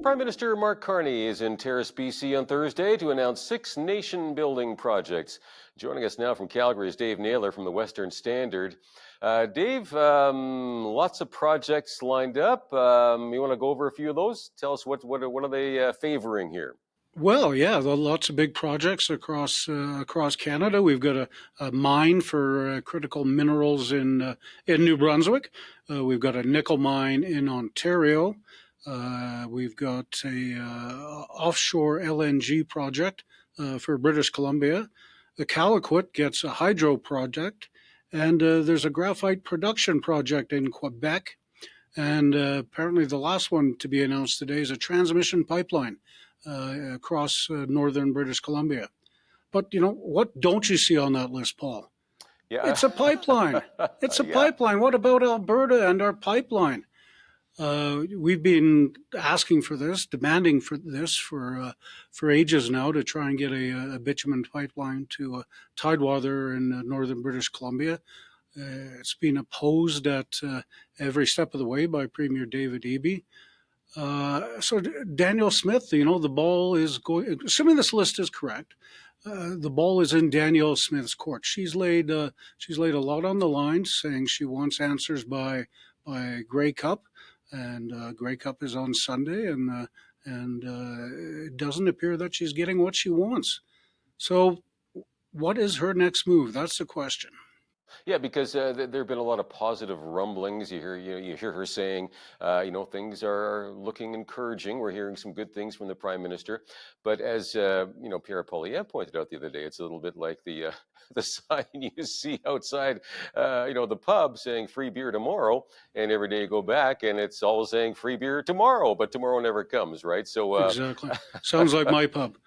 Prime Minister Mark Carney is in Terrace, BC on Thursday to announce 6 nation-building projects. Joining us now from Calgary is Dave Naylor from the Western Standard. Dave, lots of projects lined up. You want to go over a few of those? Tell us what are they favoring here? Well, yeah, lots of big projects across Canada. We've got a mine for critical minerals in New Brunswick. We've got a nickel mine in Ontario. We've got a offshore LNG project for British Columbia. The Calicut gets a hydro project, and there's a graphite production project in Quebec. And apparently the last one to be announced today is a transmission pipeline across northern British Columbia. But, what don't you see on that list, Paul? Yeah. It's a pipeline. It's a Yeah. pipeline. What about Alberta and our pipeline? We've been asking for this, demanding for this for ages now to try and get a bitumen pipeline to Tidewater in northern British Columbia. It's been opposed at every step of the way by Premier David Eby. So Danielle Smith, the ball is going. Assuming this list is correct, the ball is in Danielle Smith's court. She's laid a lot on the line, saying she wants answers by Grey Cup, and Grey Cup is on Sunday, and it doesn't appear that she's getting what she wants. So, what is her next move? That's the question. Yeah, because there have been a lot of positive rumblings. You hear her saying, things are looking encouraging. We're hearing some good things from the Prime Minister. But as Pierre Poilievre pointed out the other day, it's a little bit like the sign you see outside, the pub saying "free beer tomorrow," and every day you go back and it's always saying "free beer tomorrow," but tomorrow never comes, right? So exactly, sounds like my pub.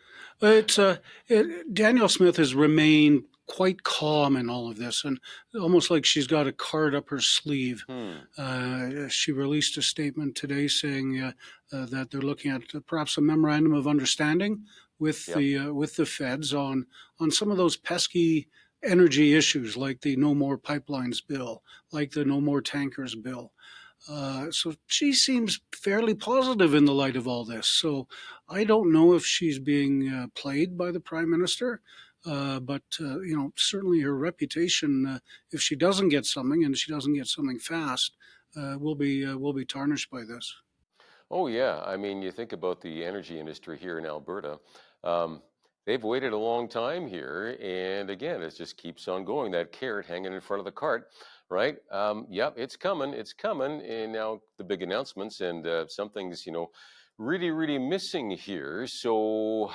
Danielle Smith has remained quite calm in all of this, and almost like she's got a card up her sleeve. She released a statement today saying that they're looking at perhaps a memorandum of understanding with the feds on some of those pesky energy issues, like the No More Pipelines bill, like the No More Tankers bill. So she seems fairly positive in the light of all this. So I don't know if she's being played by the Prime Minister. But certainly her reputation, if she doesn't get something, and she doesn't get something fast, will be tarnished by this. Oh, yeah. I mean, you think about the energy industry here in Alberta. They've waited a long time here. And again, it just keeps on going, that carrot hanging in front of the cart, right? Yep, it's coming. It's coming. And now the big announcements, and something's, really, really missing here. So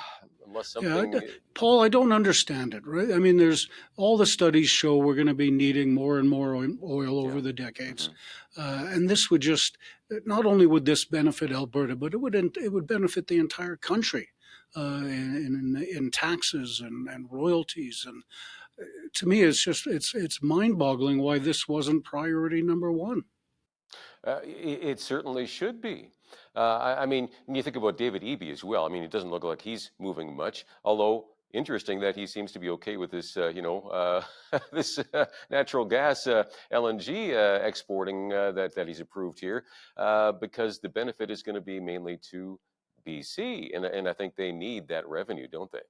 unless something... Yeah, Paul, I don't understand it, right? I mean, there's all the studies show we're going to be needing more and more oil over the decades. And this would just, not only would this benefit Alberta, but it would benefit the entire country in taxes and royalties. And to me, it's mind-boggling why this wasn't priority number one. It certainly should be. I mean, when you think about David Eby as well, I mean, it doesn't look like he's moving much, although interesting that he seems to be okay with this, this natural gas LNG exporting that he's approved here, because the benefit is going to be mainly to BC, and I think they need that revenue, don't they?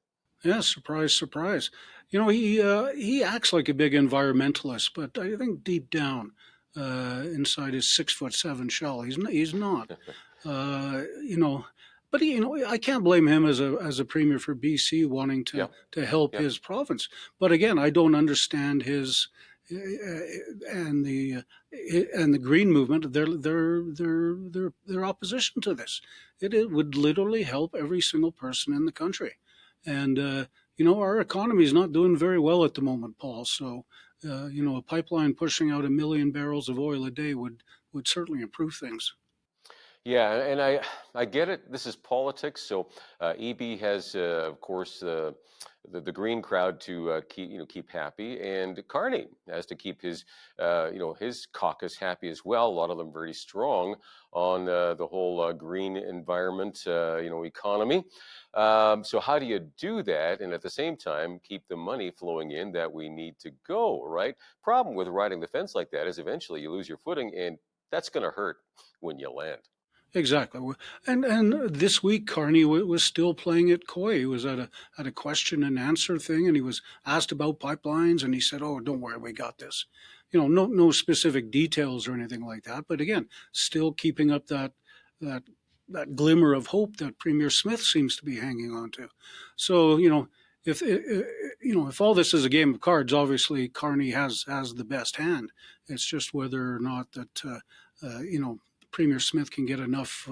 Yeah, surprise, surprise. He acts like a big environmentalist, but I think deep down, inside his 6'7" shell, he's not. But I can't blame him as a premier for BC wanting to help his province. But again, I don't understand his and the Green movement, their opposition to this. It would literally help every single person in the country. And, our economy is not doing very well at the moment, Paul. So, a pipeline pushing out 1 million barrels of oil a day would certainly improve things. Yeah, and I get it. This is politics. So EB has, of course, the Green crowd to keep happy, and Carney has to keep his his caucus happy as well. A lot of them very strong on the whole green environment, economy. So how do you do that, and at the same time keep the money flowing in that we need to go, right? Problem with riding the fence like that is eventually you lose your footing, and that's going to hurt when you land. Exactly. And this week, Carney was still playing it coy. He was at a question and answer thing, and he was asked about pipelines, and he said, "Oh, don't worry, we got this." No specific details or anything like that. But again, still keeping up that that glimmer of hope that Premier Smith seems to be hanging on to. So if all this is a game of cards, obviously Carney has the best hand. It's just whether or not that Premier Smith can get enough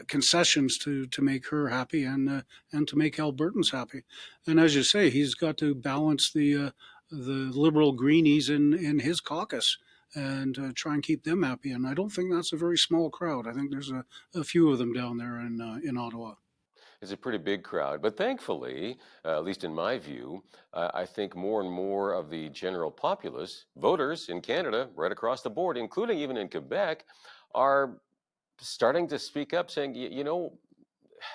concessions to make her happy and to make Albertans happy. And as you say, he's got to balance the liberal greenies in his caucus and try and keep them happy. And I don't think that's a very small crowd. I think there's a few of them down there in Ottawa. It's a pretty big crowd, but thankfully, at least in my view, I think more and more of the general populace, voters in Canada, right across the board, including even in Quebec, are starting to speak up, saying,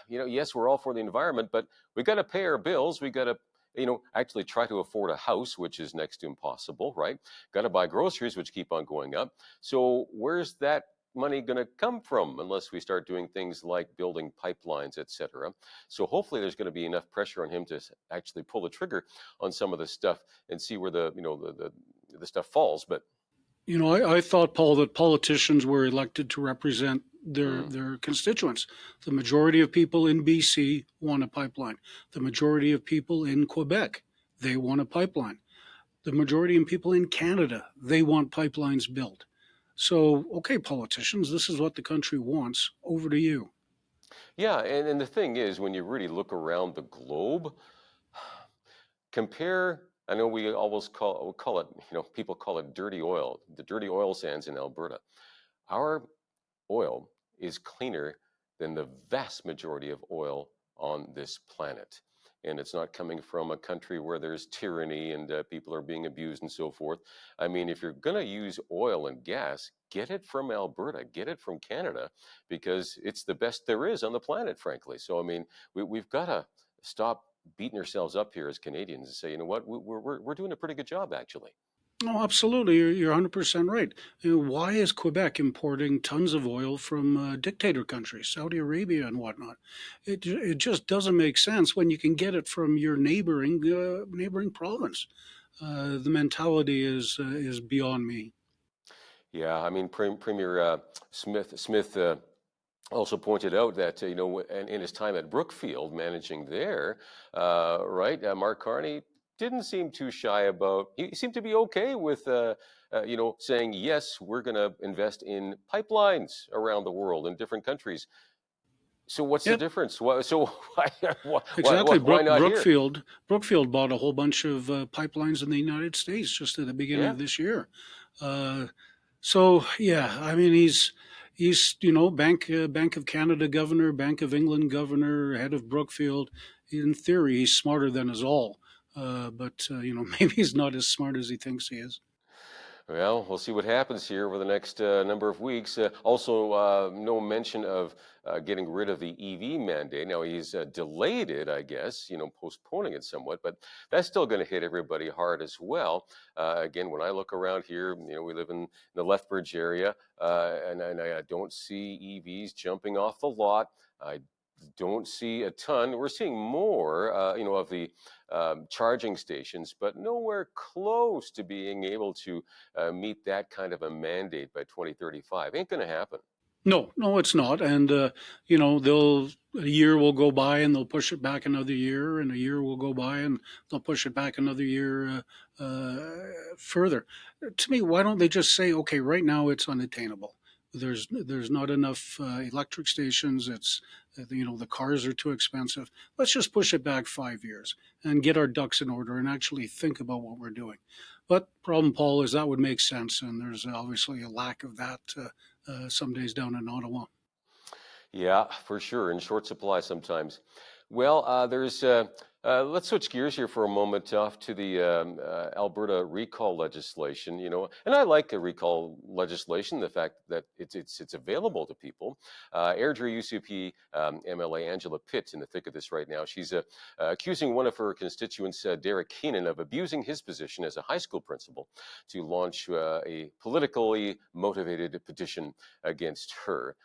yes, we're all for the environment, but we got to pay our bills. We got to, actually try to afford a house, which is next to impossible, right? Got to buy groceries, which keep on going up. So where's that money going to come from unless we start doing things like building pipelines, etc.? So hopefully there's going to be enough pressure on him to actually pull the trigger on some of this stuff and see where the stuff falls. But I thought, Paul, that politicians were elected to represent mm, their constituents. The majority of people in BC want a pipeline. The majority of people in Quebec, they want a pipeline. The majority of people in Canada, they want pipelines built. So, okay, politicians, this is what the country wants. Over to you. yeah, and the thing is, when you really look around the globe, compare, I know we always call it, people call it dirty oil, the dirty oil sands in Alberta. Our oil is cleaner than the vast majority of oil on this planet. And it's not coming from a country where there's tyranny and people are being abused and so forth. I mean, if you're going to use oil and gas, get it from Alberta, get it from Canada, because it's the best there is on the planet, frankly. So, I mean, we've got to stop beating ourselves up here as Canadians and say, you know what, we're doing a pretty good job, actually. Oh, absolutely. You're 100% right. Why is Quebec importing tons of oil from dictator countries, Saudi Arabia and whatnot? It just doesn't make sense when you can get it from your neighboring province. The mentality is beyond me. Yeah, I mean, Premier Smith also pointed out that in his time at Brookfield managing there, right, Mark Carney didn't seem too shy about. He seemed to be okay with saying yes, we're going to invest in pipelines around the world in different countries. So what's the Yep, difference? So exactly. why not here? Brookfield bought a whole bunch of pipelines in the United States just at the beginning Yeah. of this year. Uh, So yeah, I mean he's Bank of Canada governor, Bank of England governor, head of Brookfield. In theory, he's smarter than us all, but maybe he's not as smart as he thinks he is. Well, we'll see what happens here over the next number of weeks. Also, no mention of getting rid of the EV mandate. Now, he's delayed it, I guess, postponing it somewhat, but that's still going to hit everybody hard as well. Again, when I look around here, we live in the Lethbridge area, and I don't see EVs jumping off the lot. I don't see a ton. We're seeing more, of the charging stations, but nowhere close to being able to meet that kind of a mandate by 2035. Ain't going to happen. No, no, it's not. And they'll a year will go by and they'll push it back another year, and a year will go by and they'll push it back another year further. To me, why don't they just say, okay, right now it's unattainable. There's not enough electric stations. It's the cars are too expensive. Let's just push it back 5 years and get our ducks in order and actually think about what we're doing. But problem, Paul, is that would make sense, and there's obviously a lack of that some days down in Ottawa. Yeah, for sure. In short supply sometimes. Well, there's Let's switch gears here for a moment off to the Alberta recall legislation. And I like a recall legislation, the fact that it's available to people. Airdrie UCP MLA Angela Pitt in the thick of this right now. She's accusing one of her constituents, Derek Keenan, of abusing his position as a high school principal to launch a politically motivated petition against her.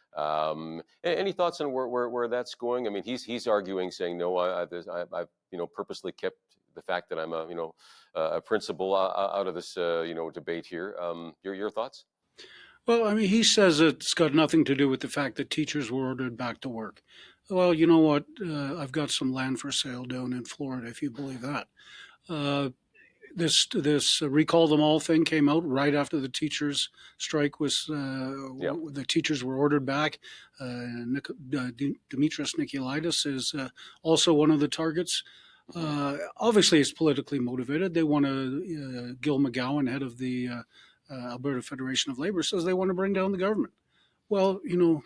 Any thoughts on where that's going? I mean, he's arguing, saying no, I've purposely kept the fact that I'm a principal out of this debate here. Your thoughts? Well, I mean, he says it's got nothing to do with the fact that teachers were ordered back to work. Well, you know what? I've got some land for sale down in Florida, if you believe that. Uh, this recall them all thing came out right after the teachers' strike was. Yeah. The teachers were ordered back. Dimitris Nikolaidis is also one of the targets. Obviously, it's politically motivated. They want to. Gil McGowan, head of the Alberta Federation of Labor, says they want to bring down the government. Well,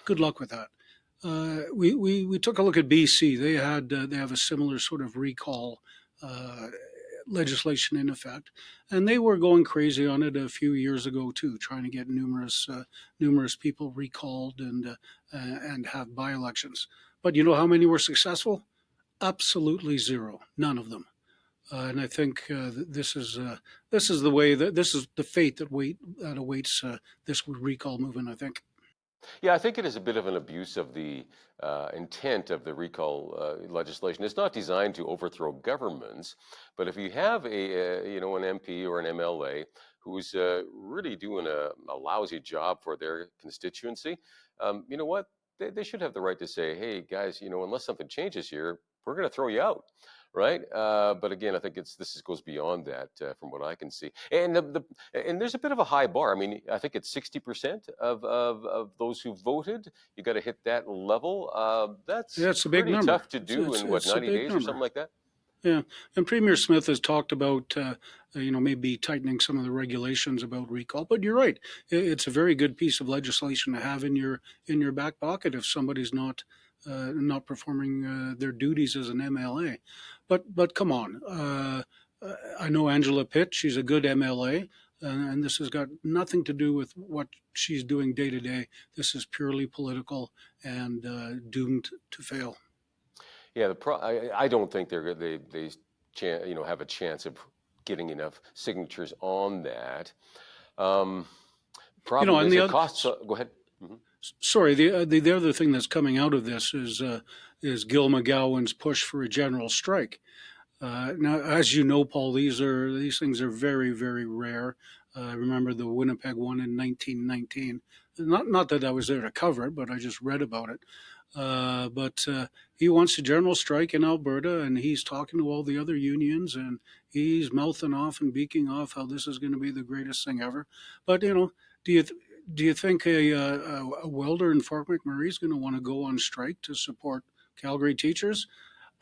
good luck with that. We took a look at BC. They have a similar sort of recall legislation in effect, and they were going crazy on it a few years ago too, trying to get numerous people recalled and have by-elections. But you know how many were successful? Absolutely zero, none of them. And I think this is the way that this is the fate that awaits this recall movement, I think. Yeah, I think it is a bit of an abuse of the intent of the recall legislation. It's not designed to overthrow governments, but if you have an MP or an MLA who's really doing a lousy job for their constituency, you know what? They should have the right to say, hey, guys, unless something changes here, we're going to throw you out. Right, but again, I think this goes beyond that, from what I can see, and and there's a bit of a high bar. I mean, I think it's 60% of those who voted. You got to hit that level. That's a big pretty number. tough to do in what 90 days or something like that. Yeah, and Premier Smith has talked about maybe tightening some of the regulations about recall. But you're right; it's a very good piece of legislation to have in your back pocket if somebody's not performing their duties as an MLA. But come on, I know Angela Pitt. She's a good MLA, and this has got nothing to do with what she's doing day to day. This is purely political and doomed to fail. Yeah, I don't think they have a chance of getting enough signatures on that. Problem and is it costs. Go ahead. Mm-hmm. Sorry, the other thing that's coming out of this is Gil McGowan's push for a general strike. Now, as you know, Paul, these things are very, very rare. I remember the Winnipeg one in 1919. Not that I was there to cover it, but I just read about it. But he wants a general strike in Alberta, and he's talking to all the other unions, and he's mouthing off and beaking off how this is going to be the greatest thing ever. But do you think a welder in Fort McMurray is going to want to go on strike to support Calgary teachers?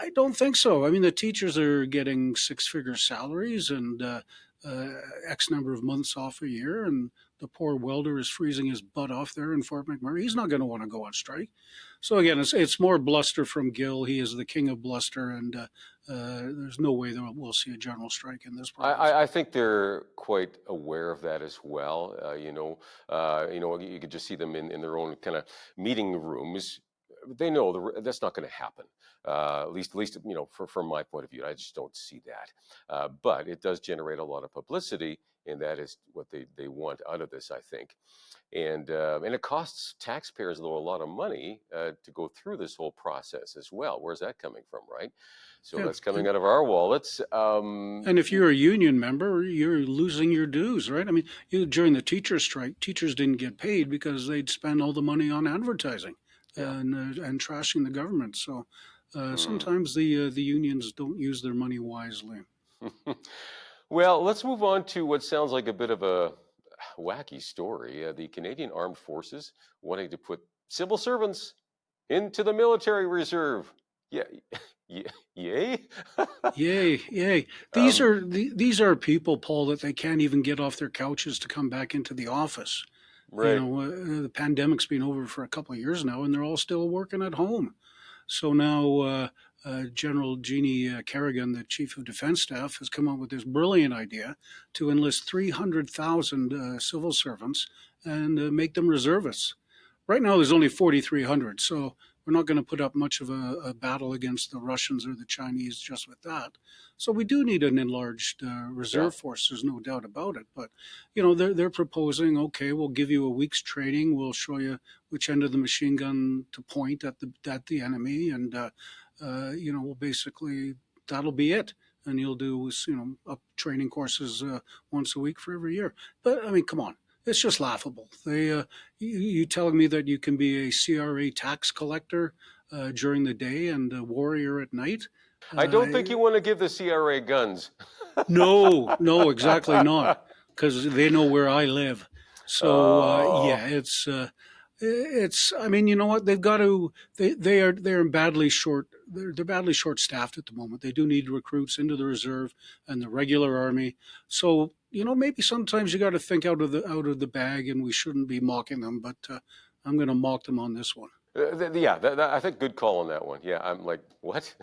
I don't think so. I mean, the teachers are getting six-figure salaries and X number of months off a year, and the poor welder is freezing his butt off there in Fort McMurray. He's not going to want to go on strike. So again, it's more bluster from Gil. He is the king of bluster, and there's no way that we'll see a general strike in this province. I think they're quite aware of that as well. You could just see them in their own kind of meeting rooms. They know that's not going to happen. At least, from my point of view, I just don't see that. But it does generate a lot of publicity, and that is what they want out of this, I think. And it costs taxpayers, though, a lot of money to go through this whole process as well. Where's that coming from, right? So that's coming out of our wallets. And if you're a union member, you're losing your dues, right? I mean, during the teacher strike, teachers didn't get paid because they'd spend all the money on advertising and trashing the government. So sometimes the unions don't use their money wisely. Well, let's move on to what sounds like a bit of a wacky story. The Canadian Armed Forces wanting to put civil servants into the military reserve. Yeah, yay! Yay! These are people, Paul, that they can't even get off their couches to come back into the office. Right. The pandemic's been over for a couple of years now, and they're all still working at home. So now General Jeannie Kerrigan, the Chief of Defense Staff, has come up with this brilliant idea to enlist 300,000 civil servants and make them reservists. Right now, there's only 4,300, so we're not going to put up much of a battle against the Russians or the Chinese just with that. So we do need an enlarged reserve force. There's no doubt about it. But they're proposing, okay, we'll give you a week's training. We'll show you which end of the machine gun to point at the enemy, and we'll basically that'll be it. And you'll do up training courses once a week for every year. But I mean, come on. It's just laughable. You telling me that you can be a CRA tax collector during the day and a warrior at night? I don't think you want to give the CRA guns. No, exactly not, because they know where I live. So it's. I mean, you know what? They've got to. They're badly short. They're badly short staffed at the moment. They do need recruits into the reserve and the regular army. So maybe sometimes you got to think out of the bag, and we shouldn't be mocking them. But I'm going to mock them on this one. I think good call on that one. Yeah, I'm like, what?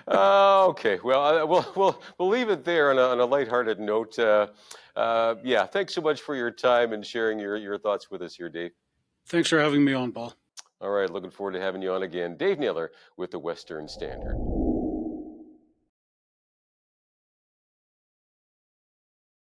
Okay, well, we'll leave it there on a lighthearted note. Thanks so much for your time and sharing your thoughts with us here, Dave. Thanks for having me on, Paul. All right, looking forward to having you on again. Dave Naylor with the Western Standard.